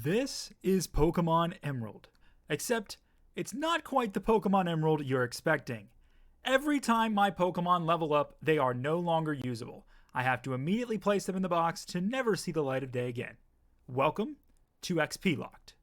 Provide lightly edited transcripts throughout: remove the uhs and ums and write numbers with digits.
This is Pokemon Emerald, except it's not quite the Pokemon Emerald you're expecting. Every time my Pokemon level up, they are no longer usable. I have to immediately place them in the box to never see the light of day again. Welcome to EXPlocked.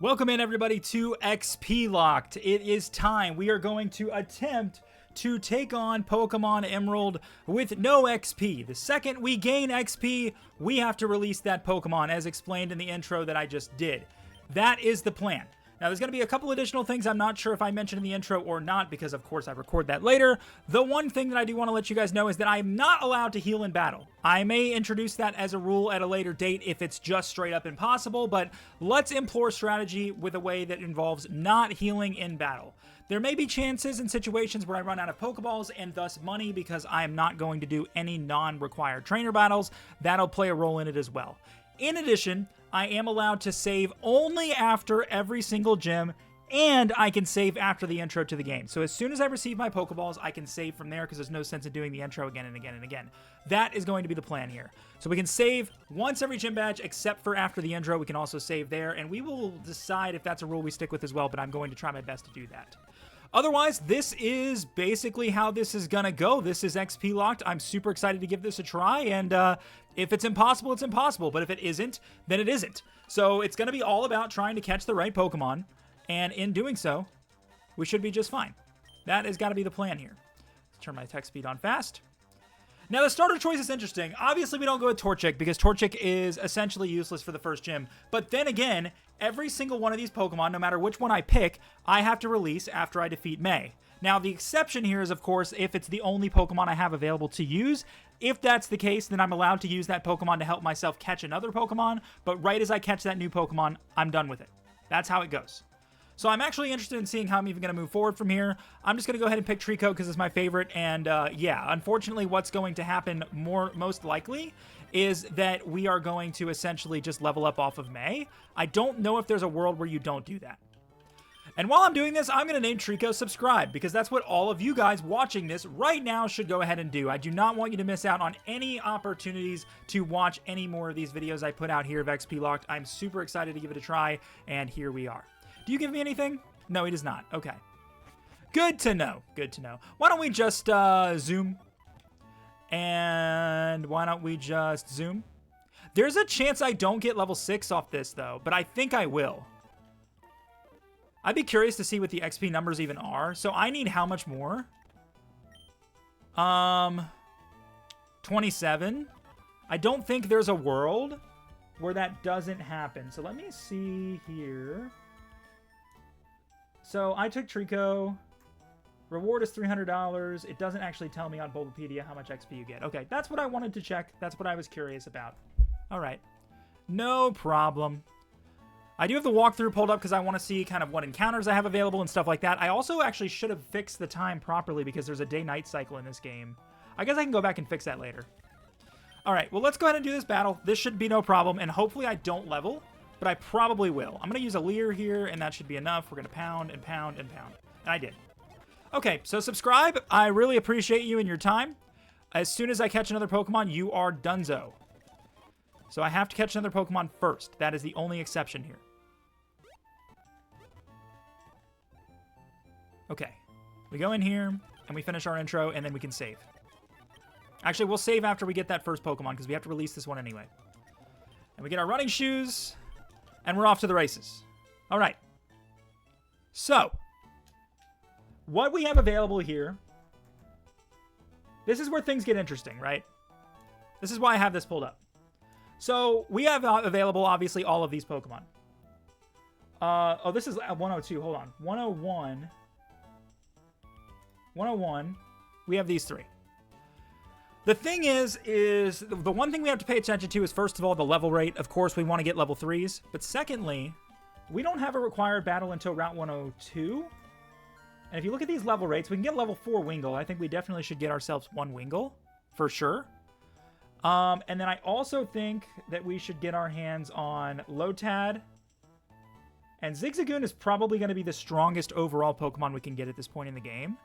Welcome in everybody to EXPlocked. It is time. We are going to attempt to take on Pokemon Emerald with no XP. The second we gain XP, we have to release that Pokemon, as explained in the intro that I just did. That is the plan. Now, there's going to be a couple additional things I'm not sure if I mentioned in the intro or not, because of course I record that later. The one thing that I do want to let you guys know is that I'm not allowed to heal in battle. I may introduce that as a rule at a later date if it's just straight up impossible, but let's implore strategy with a way that involves not healing in battle. There may be chances in situations where I run out of Pokeballs and thus money because I am not going to do any non-required trainer battles. That'll play a role in it as well. In addition, I am allowed to save only after every single gym, and I can save after the intro to the game. So as soon as I receive my Pokeballs, I can save from there because there's no sense in doing the intro again and again and again. That is going to be the plan here. So we can save once every gym badge, except for after the intro. We can also save there, and we will decide if that's a rule we stick with as well, but I'm going to try my best to do that. Otherwise, this is basically how this is going to go. This is EXPlocked. I'm super excited to give this a try, and if it's impossible, it's impossible. But if it isn't, then it isn't. So it's going to be all about trying to catch the right Pokemon, and in doing so, we should be just fine. That has got to be the plan here. Let's turn my attack speed on fast. Now, the starter choice is interesting. Obviously, we don't go with Torchic because Torchic is essentially useless for the first gym. But then again, every single one of these Pokemon, no matter which one I pick, I have to release after I defeat May. Now, the exception here is, of course, if it's the only Pokemon I have available to use. If that's the case, then I'm allowed to use that Pokemon to help myself catch another Pokemon. But right as I catch that new Pokemon, I'm done with it. That's how it goes. So I'm actually interested in seeing how I'm even going to move forward from here. I'm just going to go ahead and pick Trico because it's my favorite. And yeah, unfortunately, what's going to happen most likely is that we are going to essentially just level up off of May. I don't know if there's a world where you don't do that. And while I'm doing this, I'm going to name Trico Subscribe because that's what all of you guys watching this right now should go ahead and do. I do not want you to miss out on any opportunities to watch any more of these videos I put out here of EXPlocked. I'm super excited to give it a try, and here we are. Do you give me anything? No, he does not. Okay. Good to know. Good to know. Why don't we just zoom? And why don't we just zoom? There's a chance I don't get level 6 off this, though, but I think I will. I'd be curious to see what the XP numbers even are. So I need how much more? 27. I don't think there's a world where that doesn't happen. So let me see here. So I took Trico. Reward is $300. It doesn't actually tell me on Bulbapedia how much XP you get. Okay, that's what I wanted to check. That's what I was curious about. All right. No problem. I do have the walkthrough pulled up because I want to see kind of what encounters I have available and stuff like that. I also actually should have fixed the time properly because there's a day-night cycle in this game. I guess I can go back and fix that later. All right, well, let's go ahead and do this battle. This should be no problem, and hopefully I don't level, but I probably will. I'm going to use a Leer here, and that should be enough. We're going to pound and pound and pound. And I did. Okay, so subscribe. I really appreciate you and your time. As soon as I catch another Pokemon, you are donezo. So I have to catch another Pokemon first. That is the only exception here. Okay. We go in here, and we finish our intro, and then we can save. Actually, we'll save after we get that first Pokemon, because we have to release this one anyway. And we get our running shoes, and we're off to the races. All right. So, what we have available here, this is where things get interesting, right? This is why I have this pulled up. So, we have available, obviously, all of these Pokemon. Oh, this is 102. Hold on. 101. 101. We have these three. The thing is the one thing we have to pay attention to is, first of all, the level rate. Of course, we want to get level 3s. But secondly, we don't have a required battle until Route 102. And if you look at these level rates, we can get level 4 Wingull. I think we definitely should get ourselves one Wingull, for sure. And then I also think that we should get our hands on Lotad. And Zigzagoon is probably going to be the strongest overall Pokemon we can get at this point in the game.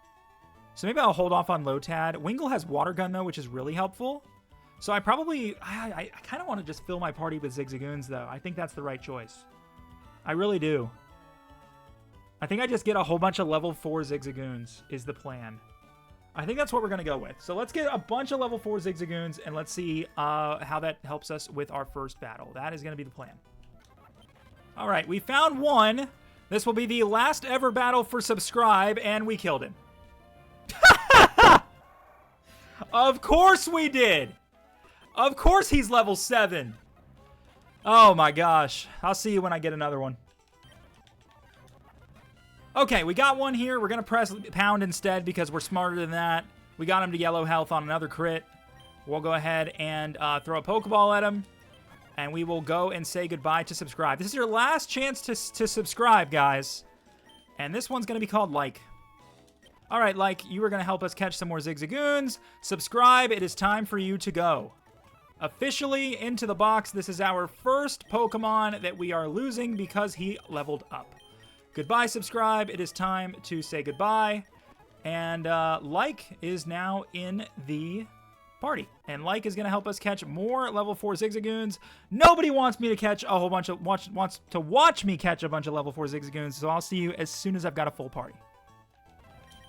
So maybe I'll hold off on Lotad. Wingull has Water Gun, though, which is really helpful. So I kind of want to just fill my party with Zigzagoons, though. I think that's the right choice. I really do. I think I just get a whole bunch of level 4 Zigzagoons is the plan. I think that's what we're going to go with. So let's get a bunch of level 4 Zigzagoons, and let's see how that helps us with our first battle. That is going to be the plan. All right, we found one. This will be the last ever battle for subscribe, and we killed him. Of course we did. Of course he's level 7. Oh my gosh. I'll see you when I get another one. Okay, we got one here. We're going to press pound instead because we're smarter than that. We got him to yellow health on another crit. We'll go ahead and throw a Pokeball at him. And we will go and say goodbye to subscribe. This is your last chance to subscribe, guys. And this one's going to be called Like. All right, Like, you are going to help us catch some more Zigzagoons. Subscribe. It is time for you to go. Officially into the box. This is our first Pokemon that we are losing because he leveled up. Goodbye, subscribe. It is time to say goodbye. And Like is now in the party. And Like is going to help us catch more level 4 Zigzagoons. Nobody wants me to catch a whole bunch of... wants to watch me catch a bunch of level 4 Zigzagoons. So I'll see you as soon as I've got a full party.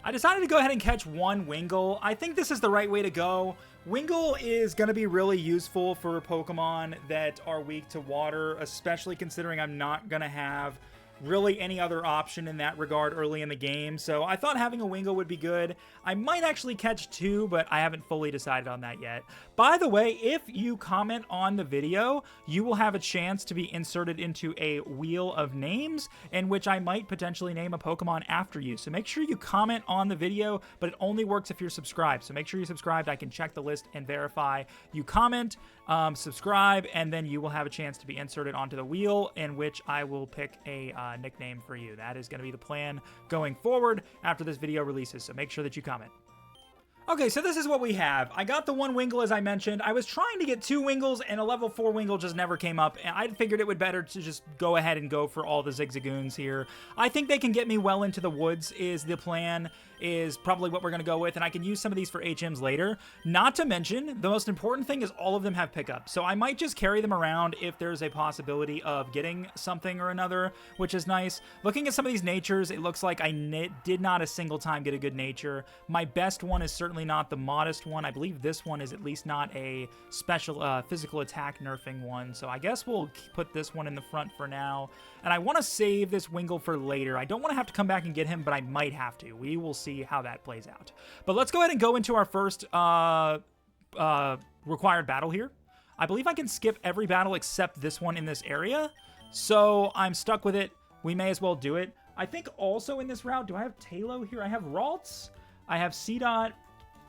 I decided to go ahead and catch one Wingull. I think this is the right way to go. Wingull is going to be really useful for Pokemon that are weak to water, especially considering I'm not going to have really any other option in that regard early in the game. So I thought having a Wingull would be good. I might actually catch 2, but I haven't fully decided on that yet. By the way, if you comment on the video, you will have a chance to be inserted into a wheel of names in which I might potentially name a Pokemon after you. So make sure you comment on the video, but it only works if you're subscribed. So make sure you're subscribed. I can check the list and verify you comment, subscribe, and then you will have a chance to be inserted onto the wheel in which I will pick a nickname for you. That is going to be the plan going forward after this video releases, so make sure that you comment. Okay, so this is what we have. I got the one Wingull, as I mentioned. I was trying to get 2 Wingulls, and a level 4 Wingull just never came up, and I figured it would better to just go ahead and go for all the Zigzagoons here. I think they can get me well into the woods is the plan, is probably what we're going to go with, and I can use some of these for HMs later. Not to mention, the most important thing is all of them have pickup, so I might just carry them around if there's a possibility of getting something or another, which is nice. Looking at some of these natures, it looks like I did not a single time get a good nature. My best one is certainly not the modest one. I believe this one is at least not a special physical attack nerfing one, so I guess we'll put this one in the front for now. And I want to save this Wingull for later. I don't want to have to come back and get him, but I might have to. We will see how that plays out. But let's go ahead and go into our first required battle here. I believe I can skip every battle except this one in this area, so I'm stuck with it. We may as well do it. I think also in this route, do I have Talo here? I have Ralts, I have C-Dot,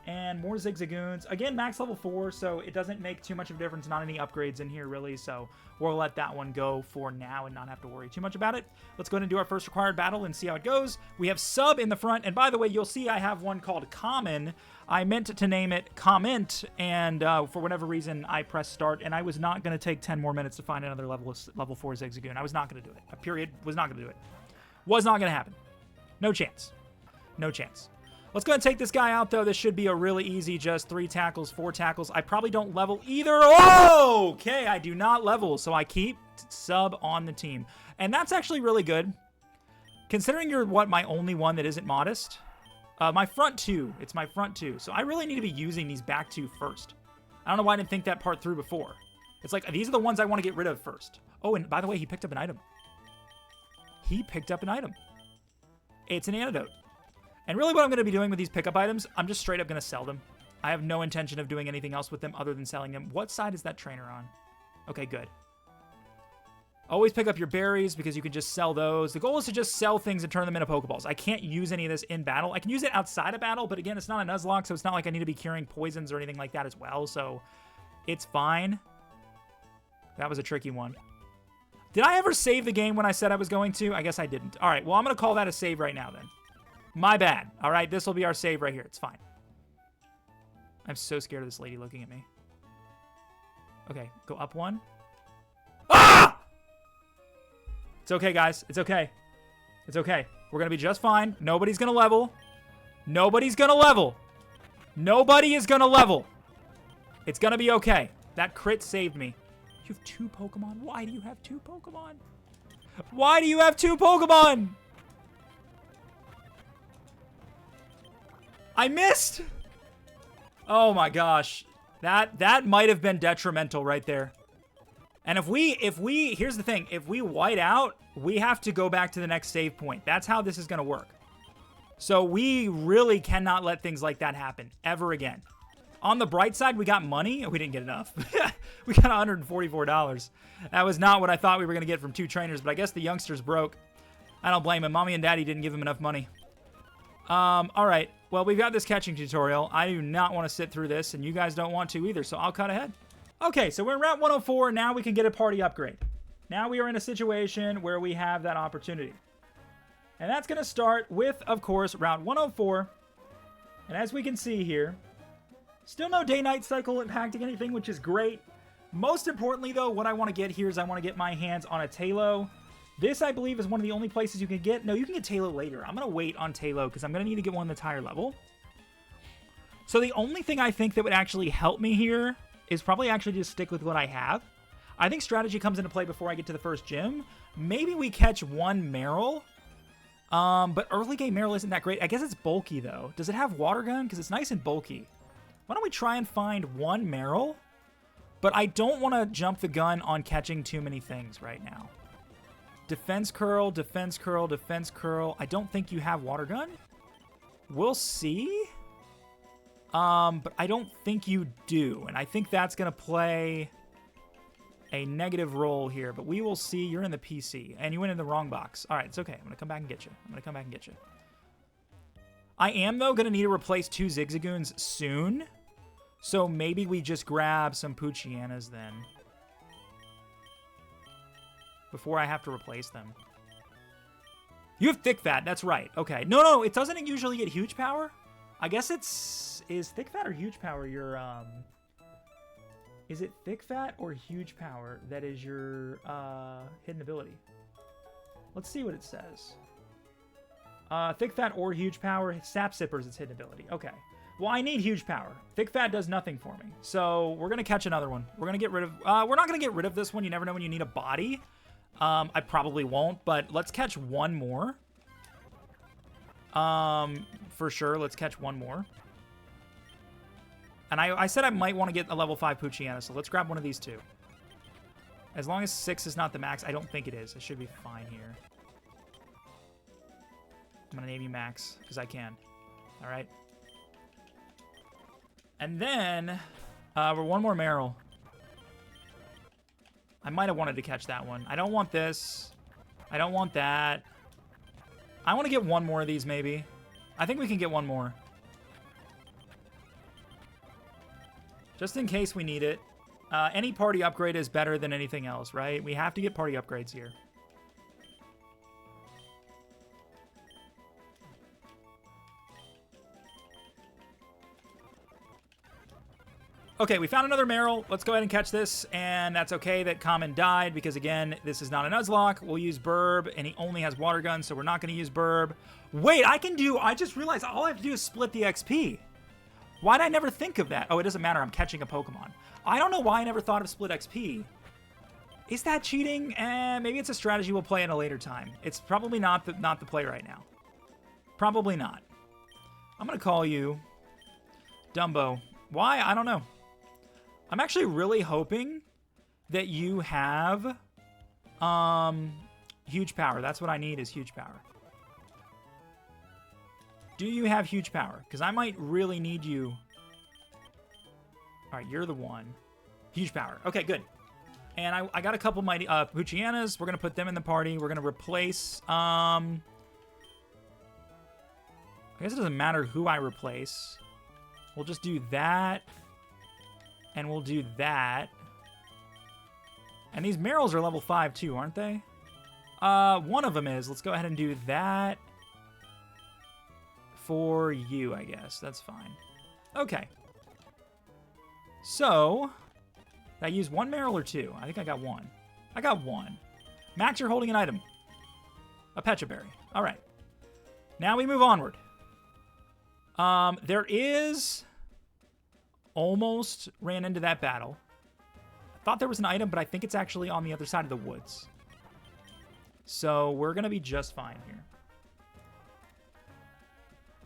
and more Zigzagoons. Again, max level 4, so it doesn't make too much of a difference. Not any upgrades in here, really, so we'll let that one go for now and not have to worry too much about it. Let's go ahead and do our first required battle and see how it goes. We have Sub in the front, and by the way, you'll see I have one called Common. I meant to name it Comment, and for whatever reason, I pressed start, and I was not going to take 10 more minutes to find another level 4 Zigzagoon. I was not going to do it. A period. Was not going to do it. Was not going to happen. No chance. No chance. Let's go ahead and take this guy out, though. This should be a really easy, just 3 tackles, 4 tackles. I probably don't level either. Oh, okay, I do not level, so I keep Sub on the team. And that's actually really good. Considering you're, my only one that isn't modest? My front 2. It's my front 2. So I really need to be using these back 2 first. I don't know why I didn't think that part through before. It's like, these are the ones I want to get rid of first. Oh, and by the way, he picked up an item. He picked up an item. It's an antidote. And really what I'm going to be doing with these pickup items, I'm just straight up going to sell them. I have no intention of doing anything else with them other than selling them. What side is that trainer on? Okay, good. Always pick up your berries because you can just sell those. The goal is to just sell things and turn them into Pokeballs. I can't use any of this in battle. I can use it outside of battle, but again, it's not a Nuzlocke, so it's not like I need to be curing poisons or anything like that as well, so it's fine. That was a tricky one. Did I ever save the game when I said I was going to? I guess I didn't. All right, well, I'm going to call that a save right now then. My bad. All right, this will be our save right here. It's fine. I'm so scared of this lady looking at me. Okay, go up 1. Ah! It's okay, guys. It's okay. It's okay. We're going to be just fine. Nobody's going to level. Nobody's going to level. Nobody is going to level. It's going to be okay. That crit saved me. You have 2 Pokemon? Why do you have 2 Pokemon? Why do you have 2 Pokemon? I missed. Oh my gosh. That might have been detrimental right there. And if we, here's the thing. If we white out, we have to go back to the next save point. That's how this is going to work. So we really cannot let things like that happen ever again. On the bright side, we got money. We didn't get enough. We got $144. That was not what I thought we were going to get from 2 trainers, but I guess the youngster's broke. I don't blame him. Mommy and Daddy didn't give him enough money. All right. Well, we've got this catching tutorial. I do not want to sit through this, and you guys don't want to either, so I'll cut ahead. Okay, so we're in Route 104. Now we can get a party upgrade. Now we are in a situation where we have that opportunity. And that's going to start with, of course, Route 104. And as we can see here, still no day-night cycle impacting anything, which is great. Most importantly, though, what I want to get here is I want to get my hands on a Talo. This, I believe, is one of the only places you can get... No, you can get Talo later. I'm going to wait on Talo because I'm going to need to get one that's higher level. So the only thing I think that would actually help me here is probably actually just stick with what I have. I think strategy comes into play before I get to the first gym. Maybe we catch 1 Meryl. But early game Meryl isn't that great. I guess it's bulky, though. Does it have water gun? Because it's nice and bulky. Why don't we try and find 1 Meryl? But I don't want to jump the gun on catching too many things right now. Defense curl, defense curl, defense curl. I don't think you have water gun. We'll see. But I don't think you do. And I think that's going to play a negative role here. But we will see. You're in the PC. And you went in the wrong box. All right, it's okay. I'm going to come back and get you. I am, though, going to need to replace 2 Zigzagoons soon. So maybe we just grab some Poochyena then. Before I have to replace them. You have Thick Fat. That's right. Okay. No, it doesn't usually get Huge Power. I guess it's... Is Thick Fat or Huge Power your... Is it Thick Fat or Huge Power that is your hidden ability? Let's see what it says. Thick Fat or Huge Power. Sap Sipper is its hidden ability. Okay. Well, I need Huge Power. Thick Fat does nothing for me. So we're going to catch another one. We're going to get rid of... we're not going to get rid of this one. You never know when you need a body. I probably won't, but let's catch 1 more. For sure, let's catch 1 more. And I said I might want to get a level 5 Poochyena, so let's grab one of these 2. As long as 6 is not the max, I don't think it is. It should be fine here. I'm going to name you Max, because I can. All right. And then, we're 1 more Meryl. I might have wanted to catch that one. I don't want this. I don't want that. I want to get 1 more of these, maybe. I think we can get 1 more. Just in case we need it. Any party upgrade is better than anything else, right? We have to get party upgrades here. Okay, we found another Meryl. Let's go ahead and catch this, and that's okay that Common died, because again, this is not a Nuzlocke. We'll use Burb, and he only has Water Gun, so we're not going to use Burb. Wait, I just realized all I have to do is split the XP. Why did I never think of that? Oh, it doesn't matter, I'm catching a Pokemon. I don't know why I never thought of split XP. Is that cheating? Maybe it's a strategy we'll play in a later time. It's probably not the play right now. Probably not. I'm going to call you Dumbo. Why? I don't know. I'm actually really hoping that you have Huge Power. That's what I need is Huge Power. Do you have Huge Power? Because I might really need you. All right, you're the one. Huge Power. Okay, good. And I got a couple mighty Poochyenas. We're going to put them in the party. We're going to replace... I guess it doesn't matter who I replace. We'll just do that. And we'll do that. And these Meryls are level 5 too, aren't they? One of them is. Let's go ahead and do that for you, I guess. That's fine. Okay. So, did I use 1 Meryl or 2? I think I got 1. I got 1. Max, you're holding an item. A Pecha Berry. All right. Now we move onward. There is... Almost ran into that battle. I thought there was an item, but I think it's actually on the other side of the woods. So we're going to be just fine here.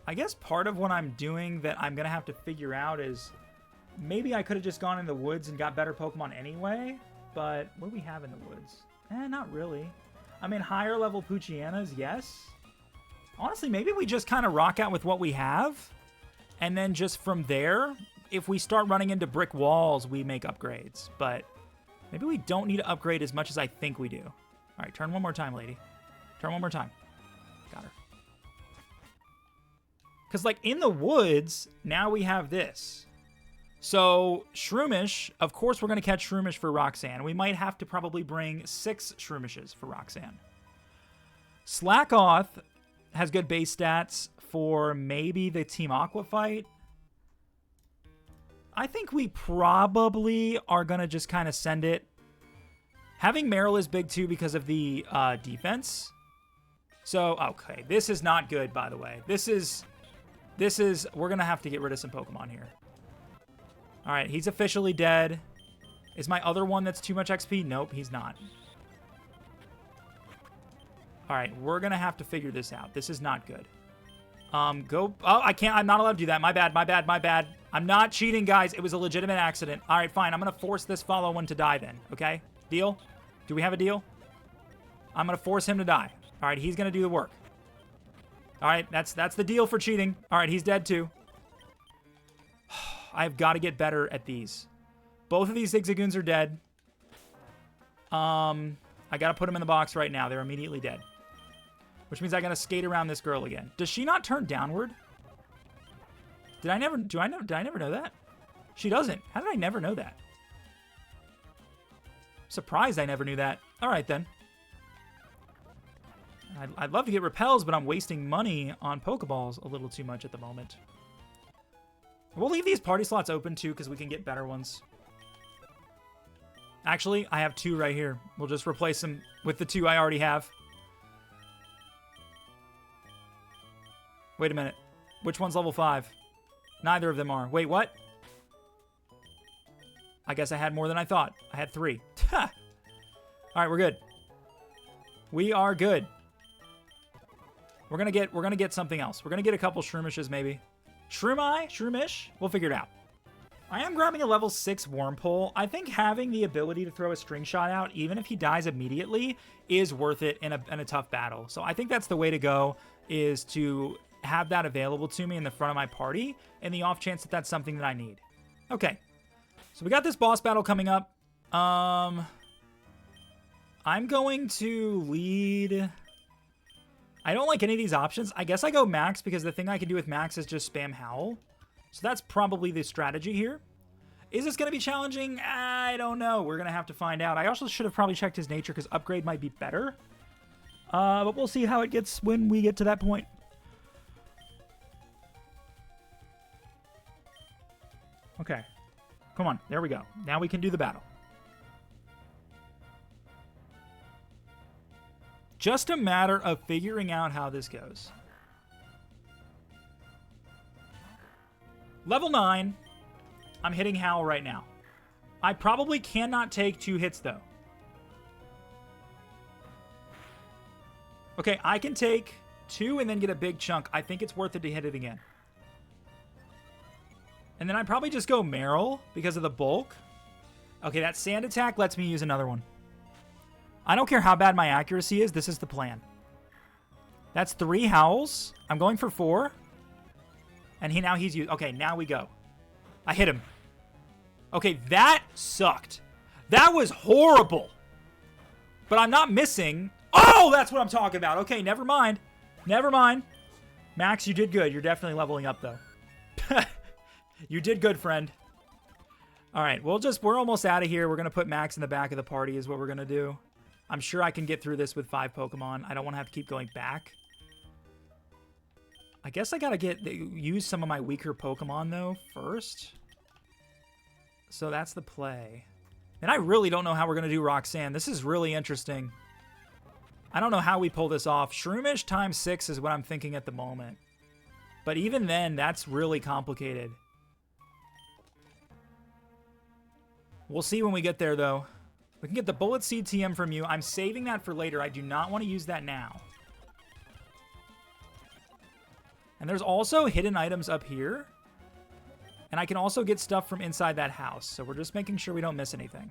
I guess part of what I'm doing that I'm going to have to figure out is maybe I could have just gone in the woods and got better Pokemon anyway. But what do we have in the woods? Not really. I mean, higher level Poochyena, yes. Honestly, maybe we just kind of rock out with what we have. And then just from there, if we start running into brick walls, we make upgrades. But maybe we don't need to upgrade as much as I think we do. All right, turn one more time, lady. Turn one more time. Got her. Because, like, in the woods, now we have this. So, Shroomish, of course we're going to catch Shroomish for Roxanne. We might have to probably bring 6 Shroomishes for Roxanne. Slackoth has good base stats for maybe the Team Aqua fight. I think we probably are going to just kind of send it. Having Meryl is big too because of the defense. So, okay, this is not good, by the way. This is, we're going to have to get rid of some Pokemon here. All right, he's officially dead. Is my other one that's too much XP? Nope, he's not. All right, we're going to have to figure this out. This is not good. Oh, I can't. I'm not allowed to do that. My bad, my bad, my bad. I'm not cheating, guys. It was a legitimate accident. All right, fine. I'm going to force this follow one to die then, okay? Deal? Do we have a deal? I'm going to force him to die. All right, he's going to do the work. All right, that's the deal for cheating. All right, he's dead too. I've got to get better at these. Both of these Zigzagoons are dead. I got to put them in the box right now. They're immediately dead. Which means I got to skate around this girl again. Does she not turn downward? Did I never know that? She doesn't. How did I never know that? Surprised I never knew that. All right, then. I'd love to get repels, but I'm wasting money on Pokeballs a little too much at the moment. We'll leave these party slots open, too, because we can get better ones. Actually, I have 2 right here. We'll just replace them with the 2 I already have. Wait a minute. Which one's level 5? Neither of them are. Wait, what? I guess I had more than I thought. I had 3. All right, we're good. We are good. We're gonna get something else. We're gonna get a couple Shroomishes, maybe. Shroomish? We'll figure it out. I am grabbing a level 6 Wormpole. I think having the ability to throw a string shot out, even if he dies immediately, is worth it in a tough battle. So I think that's the way to go, is to have that available to me in the front of my party, in the off chance that that's something that I need. Okay. So we got this boss battle coming up. I'm going to lead... I don't like any of these options. I guess I go Max because the thing I can do with Max is just spam Howl. So that's probably the strategy here. Is this going to be challenging? I don't know. We're going to have to find out. I also should have probably checked his nature because Upgrade might be better. But we'll see how it gets when we get to that point. Okay. Come on. There we go. Now we can do the battle. Just a matter of figuring out how this goes. Level 9. I'm hitting Howl right now. I probably cannot take 2 hits, though. Okay, I can take 2 and then get a big chunk. I think it's worth it to hit it again. And then I probably just go Meryl because of the bulk. Okay, that sand attack lets me use another one. I don't care how bad my accuracy is. This is the plan. That's 3 Howls. I'm going for 4. And he's used. Okay, now we go. I hit him. Okay, that sucked. That was horrible. But I'm not missing. Oh, that's what I'm talking about. Okay, never mind. Never mind. Max, you did good. You're definitely leveling up, though. You did good, friend. All right, we're almost out of here. We're going to put Max in the back of the party is what we're going to do. I'm sure I can get through this with 5 Pokemon. I don't want to have to keep going back. I guess I got to use some of my weaker Pokemon, though, first. So that's the play. And I really don't know how we're going to do Roxanne. This is really interesting. I don't know how we pull this off. Shroomish times 6 is what I'm thinking at the moment. But even then, that's really complicated. We'll see when we get there, though. We can get the bullet CTM from you. I'm saving that for later. I do not want to use that now. And there's also hidden items up here. And I can also get stuff from inside that house. So we're just making sure we don't miss anything.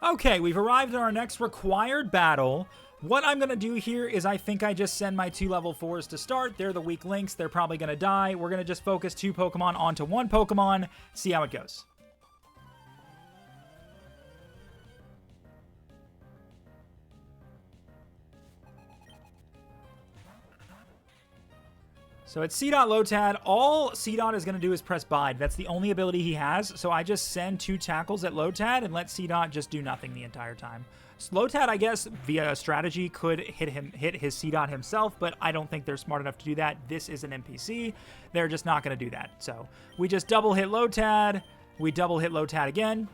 Okay, we've arrived at our next required battle. What I'm going to do here is I think I just send my 2 level 4s to start. They're the weak links. They're probably going to die. We're going to just focus 2 Pokemon onto 1 Pokemon. See how it goes. So it's C-Dot Lotad. All C-Dot is going to do is press Bide. That's the only ability he has. So I just send 2 tackles at Lotad and let C-Dot just do nothing the entire time. So Lotad, I guess, via a strategy, could hit his C-Dot himself, but I don't think they're smart enough to do that. This is an NPC. They're just not going to do that. So we just double hit Lotad. We double hit Lotad again.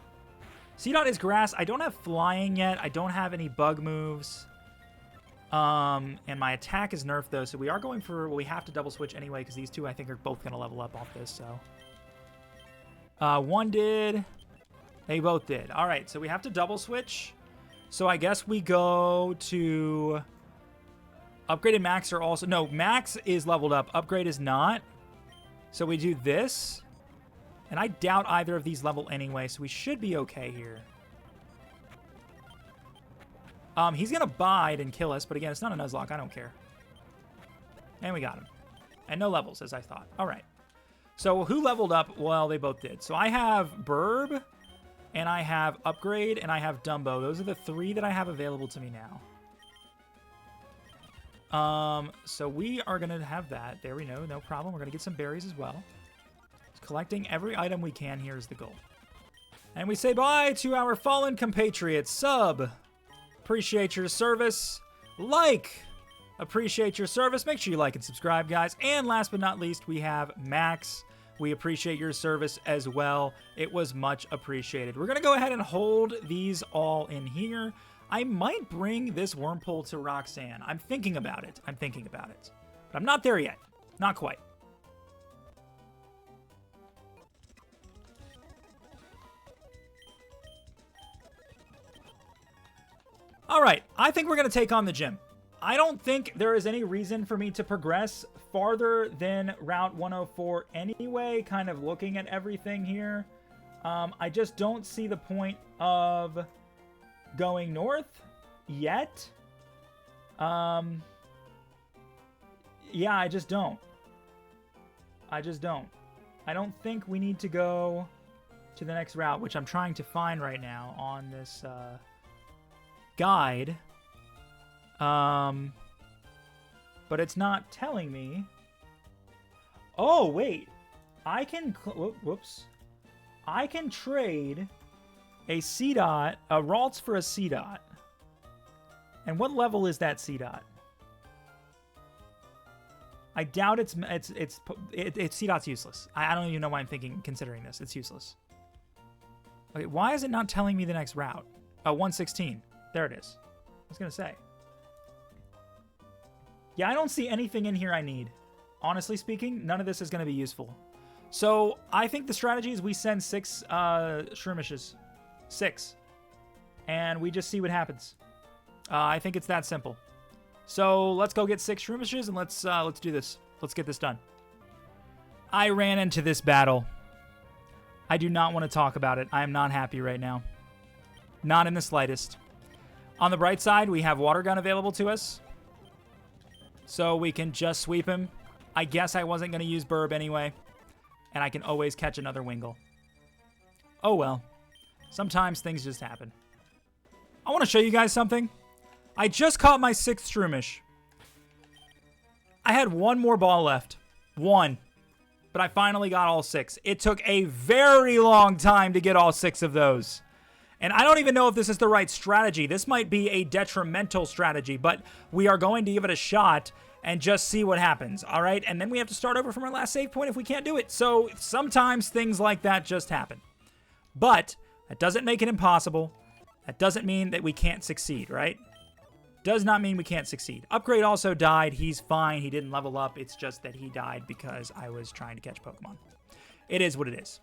C-Dot is grass. I don't have flying yet. I don't have any bug moves. And my attack is nerfed though, so we are going for, well, we have to double switch anyway, because these 2 I think are both going to level up off this, so. 1 did. They both did. All right, so we have to double switch. So I guess we go to upgraded max are also, no, max is leveled up. Upgrade is not. So we do this. And I doubt either of these level anyway, so we should be okay here. He's going to bide and kill us, but again, it's not a Nuzlocke. I don't care. And we got him. And no levels, as I thought. All right. So who leveled up? Well, they both did. So I have Burb, and I have Upgrade, and I have Dumbo. Those are the 3 that I have available to me now. So we are going to have that. There we go. No problem. We're going to get some berries as well. Collecting every item we can here is the goal. And we say bye to our fallen compatriots. Sub. Appreciate your service. Like. Appreciate your service. Make sure you like and subscribe, guys. And last but not least, we have Max. We appreciate your service as well. It was much appreciated. We're going to go ahead and hold these all in here. I might bring this Wurmple to Roxanne. I'm thinking about it. But I'm not there yet. Not quite. All right, I think we're going to take on the gym. I don't think there is any reason for me to progress farther than Route 104 anyway, kind of looking at everything here. I just don't see the point of going north yet. Yeah, I just don't. I don't think we need to go to the next route, which I'm trying to find right now on this guide. But it's not telling me. Oh, wait. I can... Whoops. I can trade a C-Dot, a Ralts for a C-Dot. And what level is that C-Dot? I doubt it's C-Dot's useless. I don't even know why I'm considering this. It's useless. Okay, why is it not telling me the next route? 116. There it is. I was going to say. Yeah, I don't see anything in here I need. Honestly speaking, none of this is going to be useful. So, I think the strategy is we send 6 Shroomishes. 6. And we just see what happens. I think it's that simple. So, let's go get 6 Shroomishes and let's do this. Let's get this done. I ran into this battle. I do not want to talk about it. I am not happy right now. Not in the slightest. On the bright side, we have Water Gun available to us. So we can just sweep him. I guess I wasn't going to use Burb anyway. And I can always catch another Wingull. Oh well. Sometimes things just happen. I want to show you guys something. I just caught my 6th Shroomish. I had 1 more ball left. 1. But I finally got all 6. It took a very long time to get all 6 of those. And I don't even know if this is the right strategy. This might be a detrimental strategy, but we are going to give it a shot and just see what happens, all right? And then we have to start over from our last save point if we can't do it. So sometimes things like that just happen. But that doesn't make it impossible. That doesn't mean that we can't succeed, right? Does not mean we can't succeed. Upgrade also died. He's fine. He didn't level up. It's just that he died because I was trying to catch Pokemon. It is what it is.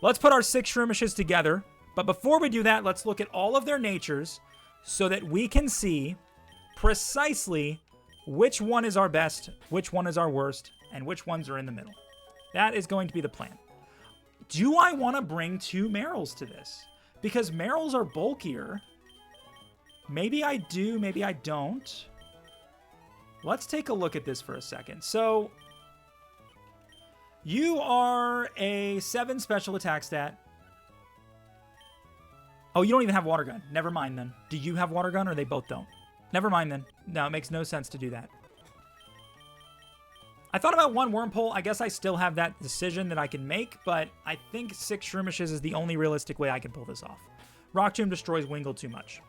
Let's put our 6 Shroomishes together. But before we do that, let's look at all of their natures so that we can see precisely which one is our best, which one is our worst, and which ones are in the middle. That is going to be the plan. Do I want to bring 2 Merrills to this? Because Merrills are bulkier. Maybe I do, maybe I don't. Let's take a look at this for a second. So, you are a 7 special attack stat. Oh, you don't even have water gun. Never mind then. Do you have water gun or they both don't? Never mind then. No, it makes no sense to do that. I thought about 1 Wormpole. I guess I still have that decision that I can make, but I think 6 Shroomishes is the only realistic way I can pull this off. Rock Tomb destroys Wingull too much.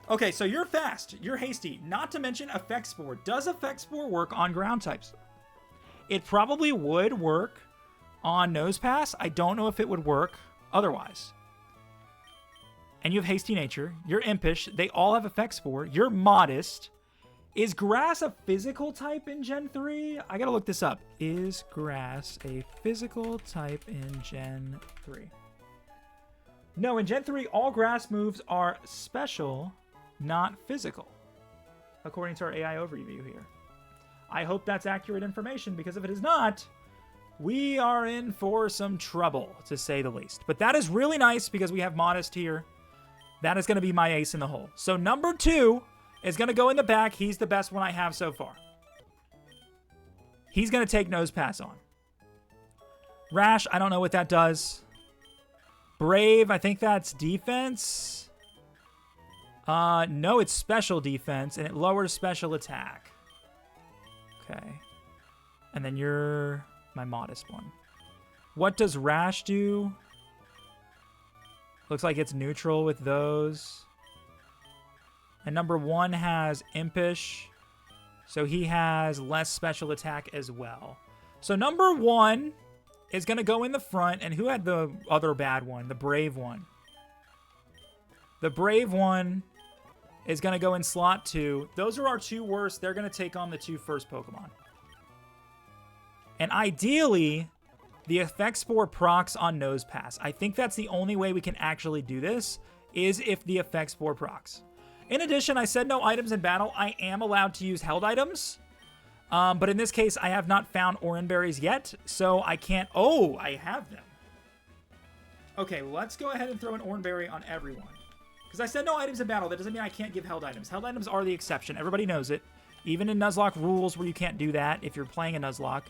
Okay, so you're fast. You're hasty. Not to mention Effect Spore. Does Effect Spore work on ground types? It probably would work on Nose Pass. I don't know if it would work otherwise. And you have hasty nature. You're impish. They all have Effect Spore. You're modest. Is grass a physical type in Gen 3? I gotta look this up. Is grass a physical type in Gen 3? No, in Gen 3, all grass moves are special, not physical, according to our AI overview here. I hope that's accurate information, because if it is not, we are in for some trouble, to say the least. But that is really nice, because we have modest here. That is going to be my ace in the hole. So number 2 is going to go in the back. He's the best one I have so far. He's going to take Nose Pass on. Rash, I don't know what that does. Brave, I think that's defense. No, it's special defense, and it lowers special attack. Okay. And then you're my modest one. What does Rash do? Looks like it's neutral with those. And number 1 has Impish, so he has less special attack as well. So number 1 is going to go in the front, and who had the other bad one? The Brave one. The Brave one is going to go in slot 2. Those are our 2 worst. They're going to take on the 2 first Pokemon. And ideally, the Effect Spore procs on Nose Pass. I think that's the only way we can actually do this, is if the Effect Spore procs. In addition, I said no items in battle. I am allowed to use held items. But in this case, I have not found Oran Berries yet, so I can't... Oh, I have them. Okay, let's go ahead and throw an Oran Berry on everyone. Because I said no items in battle. That doesn't mean I can't give held items. Held items are the exception. Everybody knows it. Even in Nuzlocke rules where you can't do that if you're playing a Nuzlocke.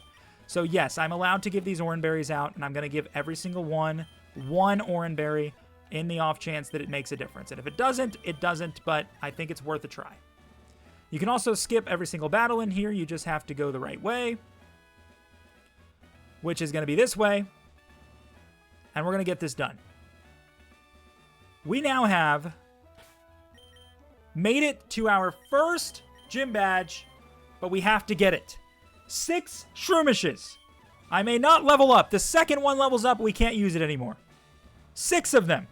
So yes, I'm allowed to give these Oran Berries out, and I'm going to give every single one Oran Berry in the off chance that it makes a difference. And if it doesn't, it doesn't, but I think it's worth a try. You can also skip every single battle in here. You just have to go the right way, which is going to be this way. And we're going to get this done. We now have made it to our first gym badge, but we have to get it. 6 Shroomishes. I may not level up. The second one levels up, we can't use it anymore. 6 of them.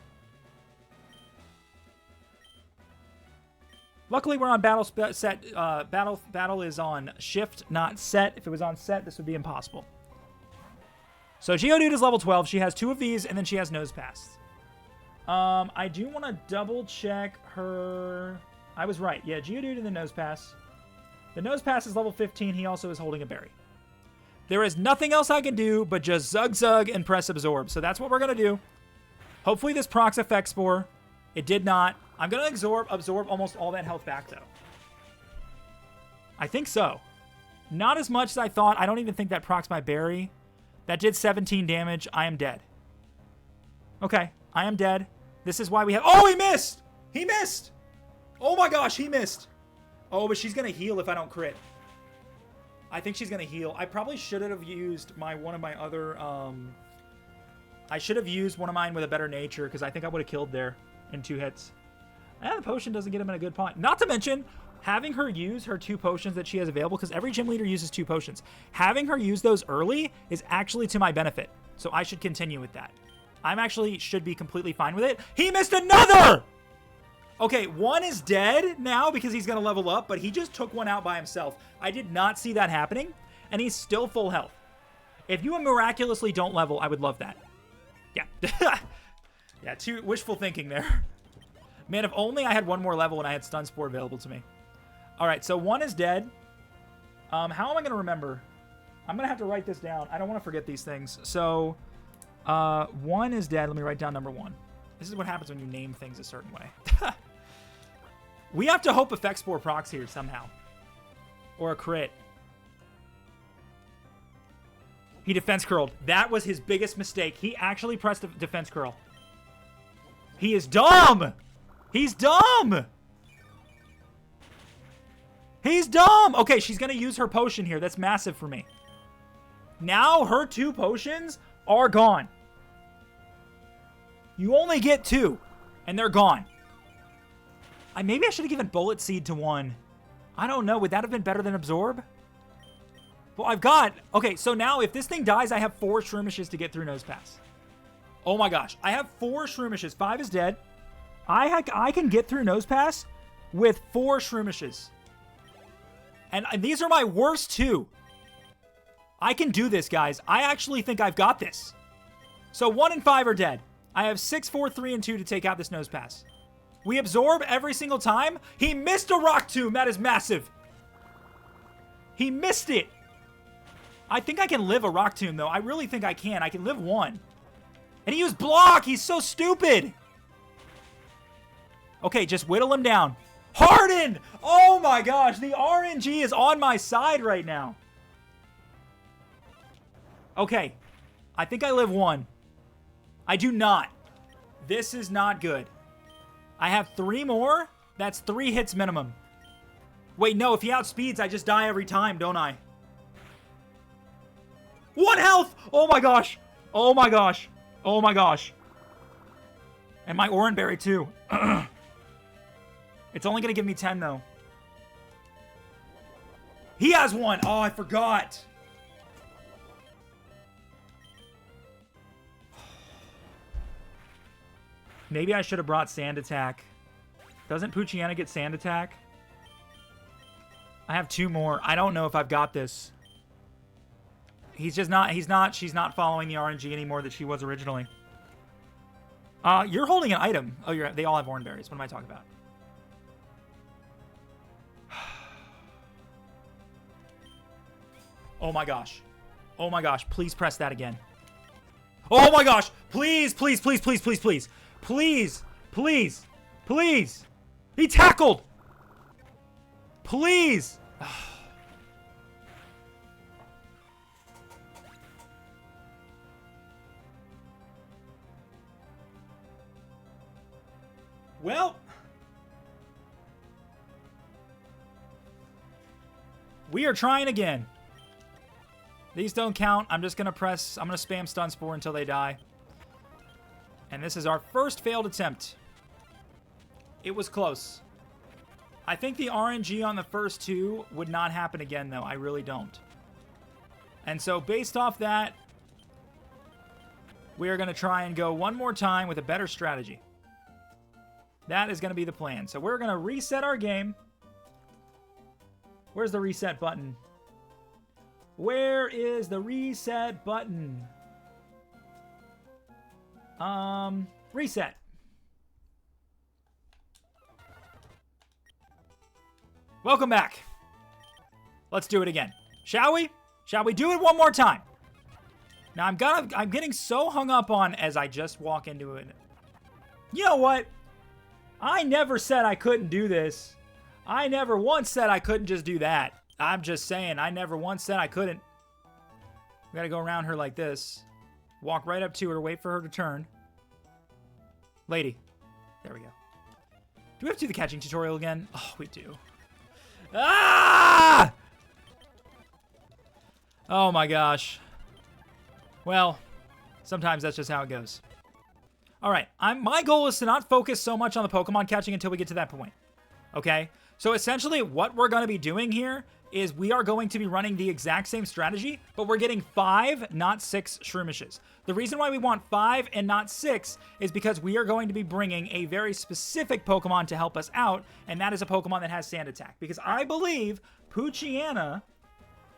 Luckily, we're on battle set. Battle is on shift, not set. If it was on set, this would be impossible. So Geodude is level 12. She has 2 of these, and then she has Nose Pass. I do want to double check her. I was right. Yeah, Geodude and the Nose Pass. The Nose Pass is level 15. He also is holding a berry. There is nothing else I can do but just Zug and press Absorb. So that's what we're going to do. Hopefully this procs Effect Spore. It did not. I'm going to absorb almost all that health back, though. I think so. Not as much as I thought. I don't even think that procs my berry. That did 17 damage. I am dead. Okay, I am dead. This is why we have... Oh, he missed! He missed! Oh my gosh, he missed. Oh, but she's going to heal if I don't crit. I think she's going to heal. I probably should have used one of my other... I should have used one of mine with a better nature, because I think I would have killed there in 2 hits. And the potion doesn't get him in a good point. Not to mention, having her use her 2 potions that she has available, because every gym leader uses 2 potions. Having her use those early is actually to my benefit. So I should continue with that. I'm actually should be completely fine with it. He missed another! Okay, 1 is dead now because he's going to level up, but he just took 1 out by himself. I did not see that happening, and he's still full health. If you miraculously don't level, I would love that. Yeah. Yeah, too wishful thinking there. Man, if only I had one more level and I had Stun Spore available to me. All right, so 1 is dead. How am I going to remember? I'm going to have to write this down. I don't want to forget these things. So 1 is dead. Let me write down number 1. This is what happens when you name things a certain way. We have to hope Effect Spore procs here somehow. Or a crit. He defense curled. That was his biggest mistake. He actually pressed a defense curl. He is dumb! He's dumb! He's dumb! Okay, she's going to use her potion here. That's massive for me. Now her 2 potions are gone. You only get 2, and they're gone. Maybe I should have given Bullet Seed to 1. I don't know. Would that have been better than Absorb? Well, I've got... Okay, so now if this thing dies, I have 4 Shroomishes to get through Nose Pass. Oh my gosh. I have 4 Shroomishes. 5 is dead. I can get through Nose Pass with 4 Shroomishes. And these are my worst 2. I can do this, guys. I actually think I've got this. So 1 and 5 are dead. I have 6, 4, 3, and 2 to take out this Nose Pass. We absorb every single time. He missed a Rock Tomb. That is massive. He missed it. I think I can live a Rock Tomb, though. I really think I can. I can live 1. And he used Block. He's so stupid. Okay, just whittle him down. Harden! Oh my gosh, the RNG is on my side right now. Okay, I think I live 1. I do not. This is not good. I have 3 more. That's 3 hits minimum. Wait, no, if he outspeeds, I just die every time, don't I? 1 health! Oh my gosh. Oh my gosh. Oh my gosh. And my Oran Berry too. It's only going to give me 10 though. He has 1. Oh, I forgot. Maybe I should have brought Sand Attack. Doesn't Poochyena get Sand Attack? I have 2 more. I don't know if I've got this. She's not following the RNG anymore that she was originally. You're holding an item. Oh, they all have Oran Berries. What am I talking about? Oh my gosh. Oh my gosh. Please press that again. Oh my gosh. Please, please, please, please, please, please. Please, please, please. He tackled. Please. Well, we are trying again. These don't count. I'm just going to press, I'm going to spam Stun Spore until they die. And this is our first failed attempt. It was close. I think the RNG on the first 2 would not happen again, though. I really don't. And so based off that, we are going to try and go one more time with a better strategy. That is going to be the plan. So we're going to reset our game. Where's the reset button? Where is the reset button? Reset. Welcome back. Let's do it again. Shall we? Shall we do it one more time? Now I'm getting so hung up on as I just walk into it. You know what? I never said I couldn't do this. I never once said I couldn't just do that. I'm just saying, I never once said I couldn't. We gotta go around her like this. Walk right up to her, wait for her to turn. Lady. There we go. Do we have to do the catching tutorial again? Oh, we do. Ah! Oh my gosh. Well, sometimes that's just how it goes. Alright, my goal is to not focus so much on the Pokemon catching until we get to that point. Okay? So essentially, what we're going to be doing here is we are going to be running the exact same strategy, but we're getting 5, not 6 Shroomishes. The reason why we want 5 and not 6 is because we are going to be bringing a very specific Pokemon to help us out, and that is a Pokemon that has Sand Attack. Because I believe Poochyena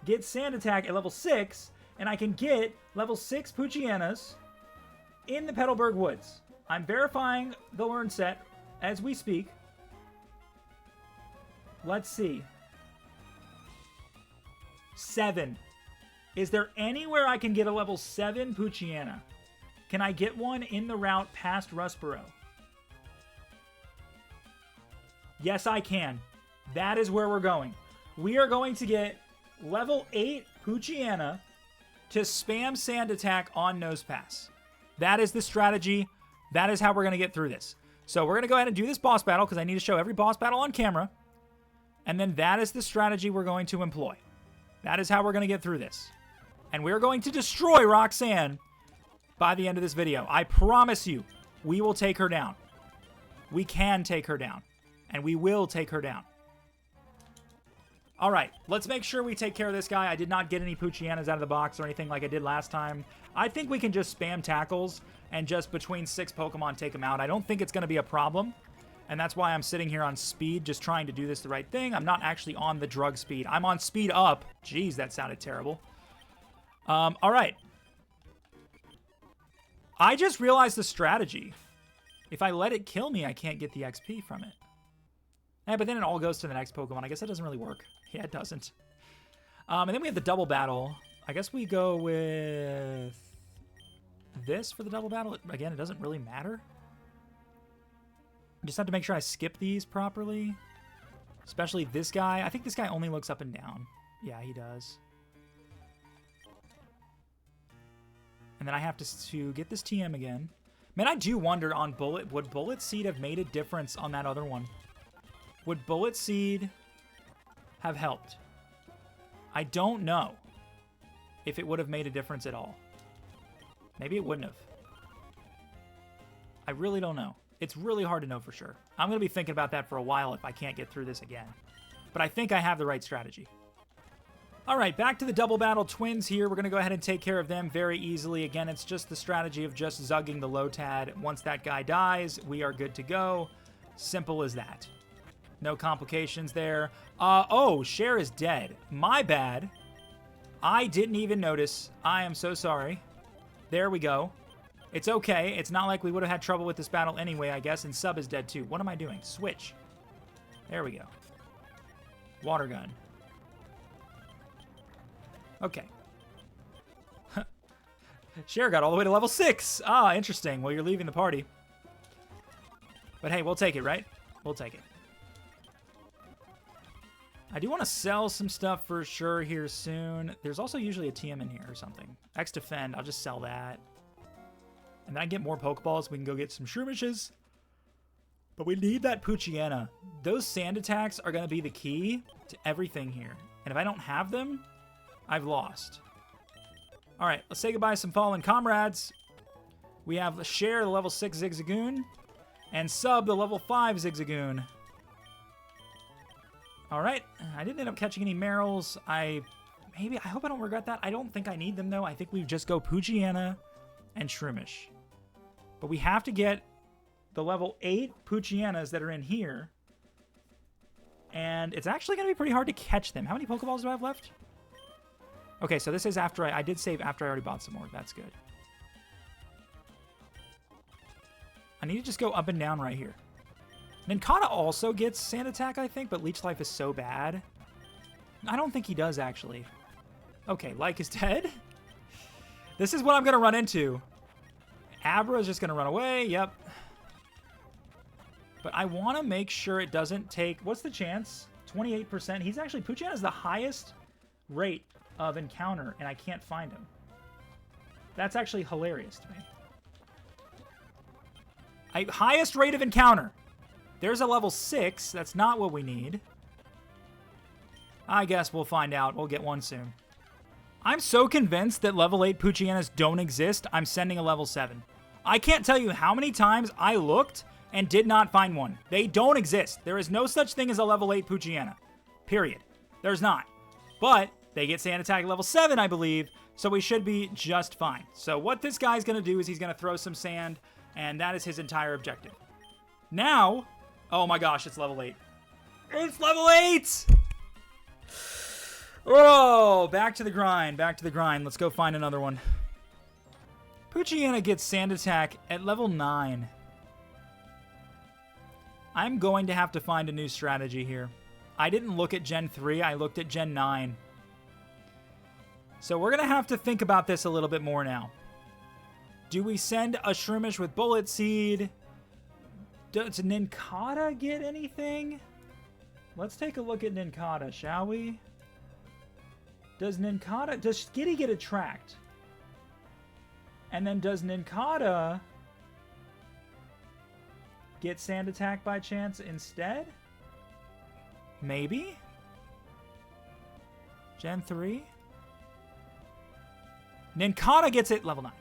gets Sand Attack at level 6, and I can get level 6 Poochyenas in the Petalburg Woods. I'm verifying the learn set as we speak. Let's see. 7. Is there anywhere I can get a level 7 Poochyena? Can I get one in the route past Rustboro? Yes, I can. That is where we're going. We are going to get level 8 Poochyena to spam Sand Attack on Nose Pass. That is the strategy. That is how we're going to get through this. So we're going to go ahead and do this boss battle because I need to show every boss battle on camera. And then that is the strategy we're going to employ. That is how we're going to get through this. And we're going to destroy Roxanne by the end of this video. I promise you, we will take her down. We can take her down. And we will take her down. All right, let's make sure we take care of this guy. I did not get any Poochyenas out of the box or anything like I did last time. I think we can just spam tackles and just between 6 Pokemon take him out. I don't think it's going to be a problem. And that's why I'm sitting here on speed, just trying to do this the right thing. I'm not actually on the drug speed. I'm on speed up. Jeez, that sounded terrible. All right. I just realized the strategy. If I let it kill me, I can't get the XP from it. Yeah, but then it all goes to the next Pokemon. I guess that doesn't really work. Yeah, it doesn't. And then we have the double battle. I guess we go with this for the double battle. Again, it doesn't really matter. I just have to make sure I skip these properly. Especially this guy. I think this guy only looks up and down. Yeah, he does. And then I have to get this TM again. Man, I do wonder on Bullet, would Bullet Seed have made a difference on that other one? Would Bullet Seed have helped? I don't know if it would have made a difference at all. Maybe it wouldn't have. I really don't know. It's really hard to know for sure. I'm going to be thinking about that for a while if I can't get through this again. But I think I have the right strategy. All right, back to the double battle twins here. We're going to go ahead and take care of them very easily. Again, it's just the strategy of just zugging the Lotad. Once that guy dies, we are good to go. Simple as that. No complications there. Oh, Cher is dead. My bad. I didn't even notice. I am so sorry. There we go. It's okay. It's not like we would have had trouble with this battle anyway, I guess. And Sub is dead too. What am I doing? Switch. There we go. Water gun. Okay. Cher got all the way to level 6. Ah, interesting. Well, you're leaving the party. But hey, we'll take it, right? We'll take it. I do want to sell some stuff for sure here soon. There's also usually a TM in here or something. X Defend, I'll just sell that. And then I get more Pokeballs. We can go get some Shroomishes. But we need that Poochyena. Those Sand Attacks are going to be the key to everything here. And if I don't have them, I've lost. All right, let's say goodbye to some fallen comrades. We have Cher, the level 6 Zigzagoon, and Sub, the level 5 Zigzagoon. All right, I didn't end up catching any Merrills. I hope I don't regret that. I don't think I need them, though. I think we just go Poochyena and Shroomish. But we have to get the level 8 Poochyenas that are in here. And it's actually going to be pretty hard to catch them. How many Pokeballs do I have left? Okay, so this is after I did save after I already bought some more. That's good. I need to just go up and down right here. Nincada also gets Sand Attack, I think, but Leech Life is so bad. I don't think he does, actually. Okay, Like is dead. This is what I'm going to run into. Abra is just going to run away. Yep. But I want to make sure it doesn't take... What's the chance? 28%. He's actually... Poochyena is the highest rate of encounter, and I can't find him. That's actually hilarious to me. Highest rate of encounter. There's a level 6. That's not what we need. I guess we'll find out. We'll get one soon. I'm so convinced that level 8 Poochyenas don't exist, I'm sending a level 7. I can't tell you how many times I looked and did not find one. They don't exist. There is no such thing as a level 8 Poochyyena. Period. There's not. But they get Sand Attack level 7, I believe, so we should be just fine. So what this guy's going to do is he's going to throw some sand, and that is his entire objective. Now... Oh my gosh, it's level 8. It's level 8! Oh, back to the grind, back to the grind. Let's go find another one. Poochyena gets Sand Attack at level 9. I'm going to have to find a new strategy here. I didn't look at Gen 3, I looked at Gen 9. So we're going to have to think about this a little bit more now. Do we send a Shroomish with Bullet Seed? Does Nincada get anything? Let's take a look at Nincada, shall we? Does Skitty get Attract? And then does Nincada get Sand Attack by chance instead? Maybe? Gen 3? Nincada gets it level 9.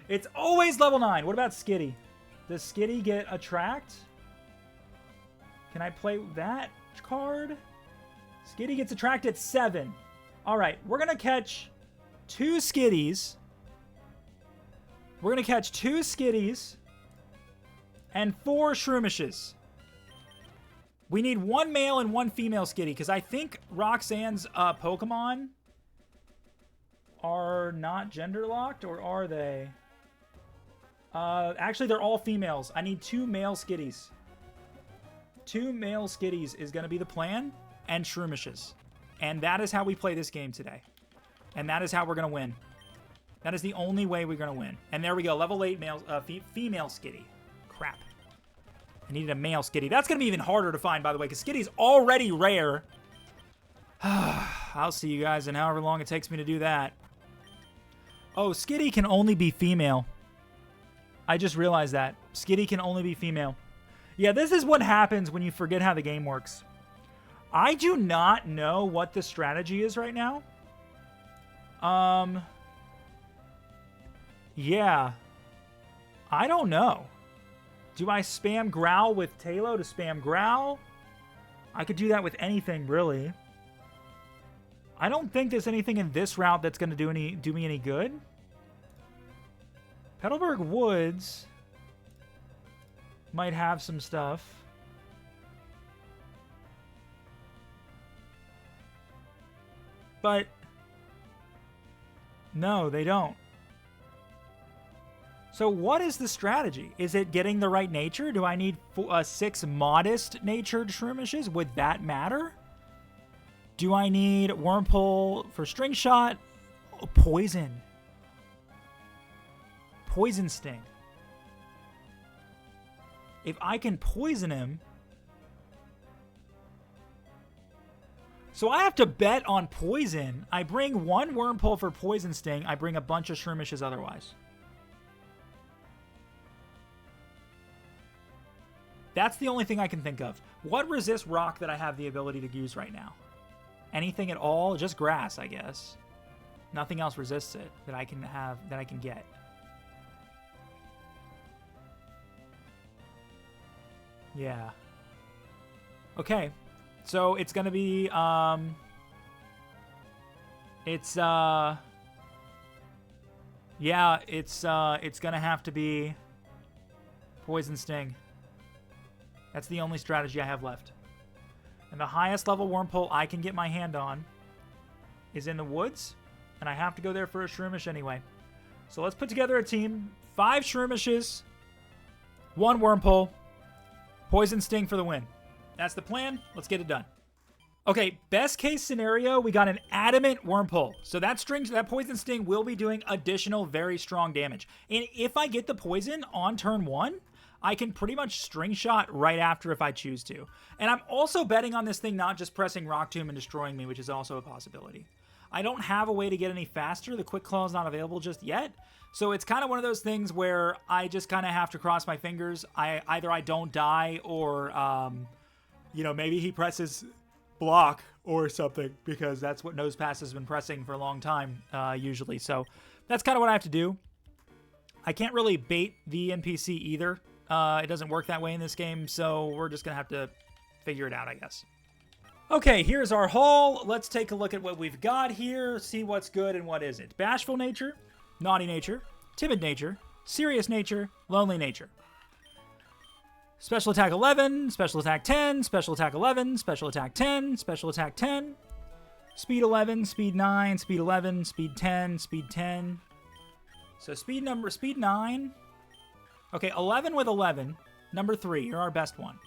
It's always level 9. What about Skitty? Does Skitty get Attract? Can I play that card? Skitty gets Attract at 7. Alright, we're going to catch 2 Skitties. We're going to catch 2 Skitties and 4 Shroomishes. We need 1 male and 1 female Skitty, because I think Roxanne's Pokemon are not gender locked, or are they? Actually, they're all females. I need 2 male Skitties. 2 male Skitties is going to be the plan, and Shroomishes. And that is how we play this game today. And that is how we're going to win. That is the only way we're going to win. And there we go. Level 8 male, female Skitty. Crap. I needed a male Skitty. That's going to be even harder to find, by the way, because Skitty's already rare. I'll see you guys in however long it takes me to do that. Oh, Skitty can only be female. I just realized that. Skitty can only be female. Yeah, this is what happens when you forget how the game works. I do not know what the strategy is right now. Yeah. I don't know. Do I spam Growl with Talo to spam Growl? I could do that with anything, really. I don't think there's anything in this route that's going to do me any good. Petalburg Woods might have some stuff. But no, they don't. So what is the strategy? Is it getting the right nature? Do I need 6 modest natured Shroomishes? Would that matter? Do I need Wurmple for String Shot? Oh, Poison. Poison Sting. If I can poison him... So I have to bet on Poison. I bring 1 Wurmple for Poison Sting. I bring a bunch of Shroomishes otherwise. That's the only thing I can think of. What resists rock that I have the ability to use right now? Anything at all? Just grass, I guess. Nothing else resists it that I can have, that I can get. Yeah. Okay. So it's going to be, yeah, it's going to have to be Poison Sting. That's the only strategy I have left. And the highest level Wurmple I can get my hand on is in the woods, and I have to go there for a Shroomish anyway. So let's put together a team. 5 Shroomishes, 1 Wurmple, Poison Sting for the win. That's the plan. Let's get it done. Okay, best case scenario, we got an Adamant Wurmple. So that Poison Sting will be doing additional very strong damage. And if I get the poison on turn 1, I can pretty much String Shot right after if I choose to. And I'm also betting on this thing not just pressing Rock Tomb and destroying me, which is also a possibility. I don't have a way to get any faster. The Quick Claw is not available just yet. So it's kind of one of those things where I just kind of have to cross my fingers. Either I don't die or, you know, maybe he presses block or something, because that's what Nose Pass has been pressing for a long time, usually. So that's kind of what I have to do. I can't really bait the NPC either. It doesn't work that way in this game, so we're just going to have to figure it out, I guess. Okay, here's our haul. Let's take a look at what we've got here, see what's good and what isn't. Bashful nature, naughty nature, timid nature, serious nature, lonely nature. Special attack 11, special attack 10, special attack 11, special attack 10, special attack 10, speed 11, speed 9, speed 11, speed 10, speed 10. So speed 9. Okay, 11 with 11. Number 3, you're our best one.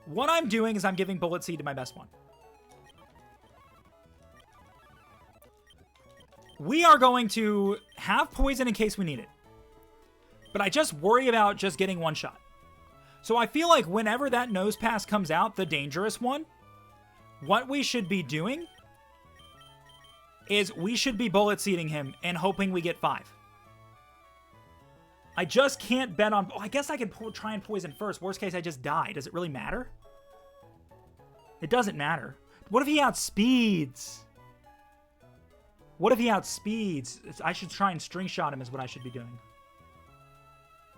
What I'm doing is I'm giving Bullet Seed to my best one. We are going to have poison in case we need it. But I just worry about just getting one shot. So I feel like whenever that nose pass comes out, the dangerous one, what we should be doing is we should be bullet seeding him and hoping we get 5. I just can't bet on... I guess I can try and poison first. Worst case, I just die. Does it really matter? It doesn't matter. What if he outspeeds? What if he outspeeds? I should try and string shot him is what I should be doing.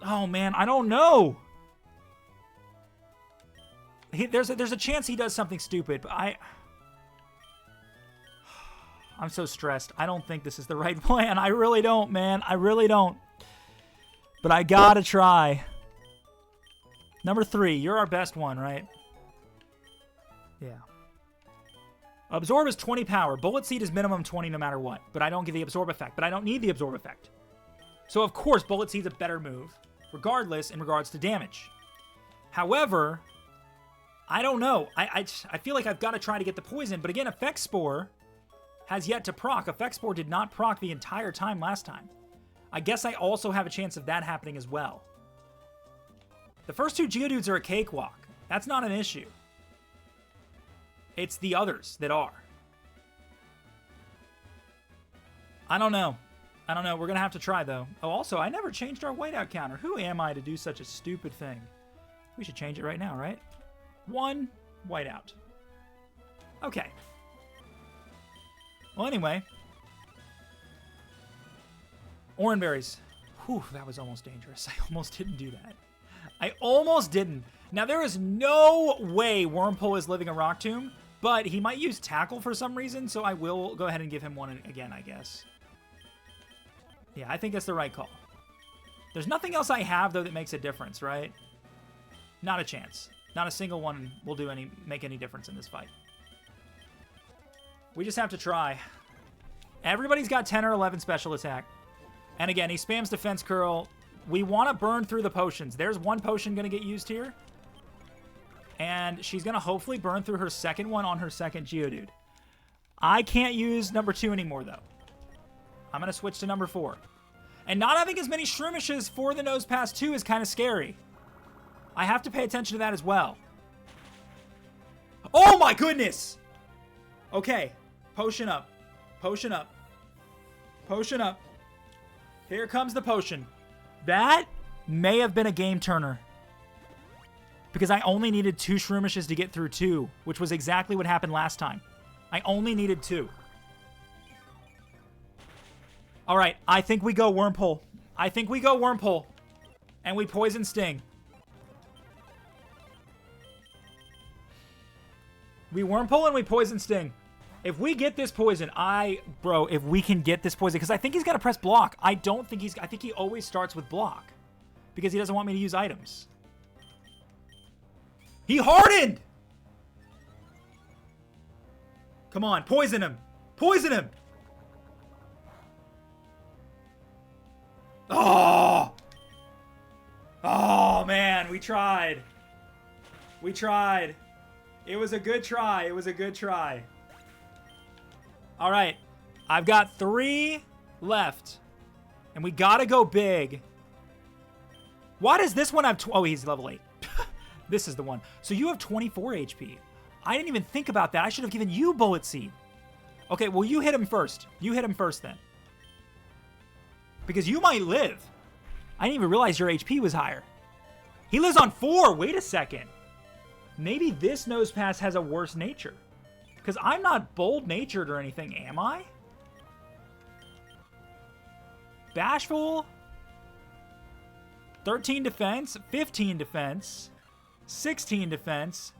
Oh, man. I don't know. There's a chance he does something stupid, but I'm so stressed. I don't think this is the right plan. I really don't, man. I really don't. But I gotta try. Number 3, you're our best one, right? Yeah. Absorb is 20 power. Bullet Seed is minimum 20 no matter what. But I don't get the Absorb effect. But I don't need the Absorb effect. So, of course, Bullet Seed's a better move, regardless, in regards to damage. However, I don't know. I feel like I've got to try to get the poison. But again, Effect Spore has yet to proc. Effect Spore did not proc the entire time last time. I guess I also have a chance of that happening as well. The first 2 Geodudes are a cakewalk. That's not an issue. It's the others that are. I don't know. I don't know. We're going to have to try, though. Oh, also, I never changed our whiteout counter. Who am I to do such a stupid thing? We should change it right now, right? 1 whiteout. Okay. Well, anyway. Oranberries. Whew, that was almost dangerous. I almost didn't do that. I almost didn't. Now, there is no way Wurmple is living a Rock Tomb, but he might use Tackle for some reason, so I will go ahead and give him one again, I guess. Yeah, I think that's the right call. There's nothing else I have, though, that makes a difference, right? Not a chance. Not a single one will make any difference in this fight. We just have to try. Everybody's got 10 or 11 special attack. And again, he spams Defense Curl. We want to burn through the potions. There's 1 potion going to get used here. And she's going to hopefully burn through her second one on her second Geodude. I can't use number 2 anymore, though. I'm going to switch to number 4. And not having as many Shroomishes for the Nose Pass 2 is kind of scary. I have to pay attention to that as well. Oh my goodness! Okay. Potion up. Potion up. Potion up. Here comes the potion. That may have been a game turner. Because I only needed 2 Shroomishes to get through 2, which was exactly what happened last time. I only needed 2. Alright, I think we go Wurmple. I think we go Wurmple. And we Poison Sting. We Wurmple and we Poison Sting. If we get this poison, bro, if we can get this poison, because I think he's got to press block. I think he always starts with block. Because he doesn't want me to use items. He hardened! Come on, poison him. Poison him! Oh! Oh, man, we tried. We tried. It was a good try. It was a good try. All right. I've got 3 left. And we got to go big. Why does this one have... Oh, he's level 8. This is the one. So you have 24 HP. I didn't even think about that. I should have given you Bullet Seed. Okay, well, you hit him first. You hit him first then. Because you might live. I didn't even realize your HP was higher. He lives on 4. Wait a second. Maybe this Nose Pass has a worse nature. Because I'm not bold-natured or anything, am I? Bashful. 13 defense. 15 defense. 16 defense.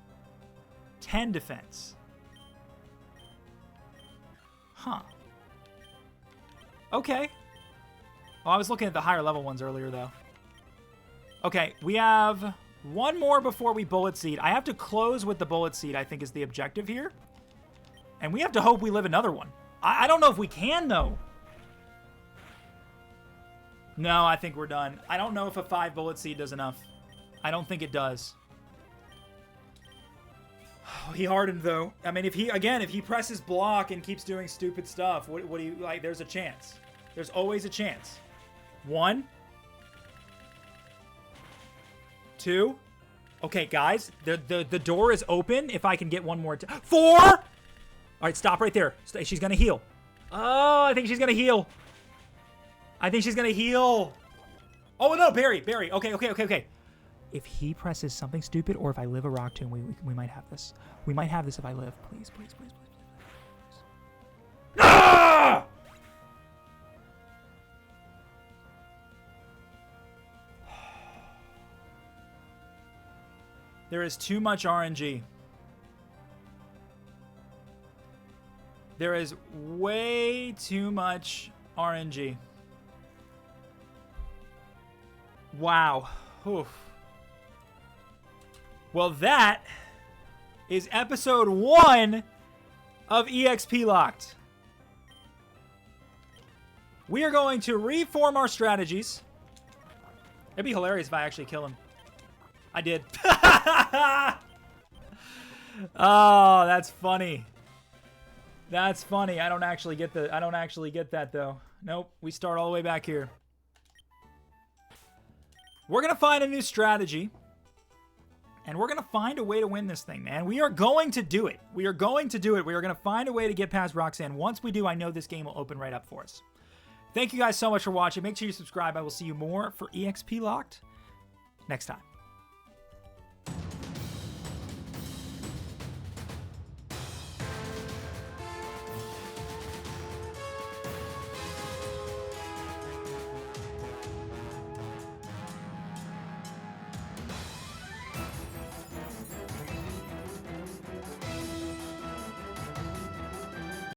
10 defense. Huh. Okay. Oh, I was looking at the higher level ones earlier, though. Okay, we have 1 more before we Bullet Seed. I have to close with the Bullet Seed, I think, is the objective here. And we have to hope we live another one. I don't know if we can, though. No, I think we're done. I don't know if a 5 Bullet Seed does enough. I don't think it does. Oh, he hardened, though. I mean, if he presses block and keeps doing stupid stuff, what do you, like, there's a chance. There's always a chance. 1. 2. Okay, guys, the door is open. If I can get one more. 4! All right, stop right there. She's going to heal. Oh, I think she's going to heal. I think she's going to heal. Oh, no, Barry. Okay. If he presses something stupid or if I live a rock tomb, we might have this. We might have this if I live. Please. Ah! There is too much RNG. There is way too much RNG. Wow. Oof. Well, that is episode 1 of EXPlocked. We are going to reform our strategies. It'd be hilarious if I actually kill him. I did. Oh, that's funny. That's funny. I don't actually get that though. Nope. We start all the way back here. We're going to find a new strategy. And we're going to find a way to win this thing, man. We are going to do it. We are going to find a way to get past Roxanne. Once we do, I know this game will open right up for us. Thank you guys so much for watching. Make sure you subscribe. I will see you more for EXPlocked next time.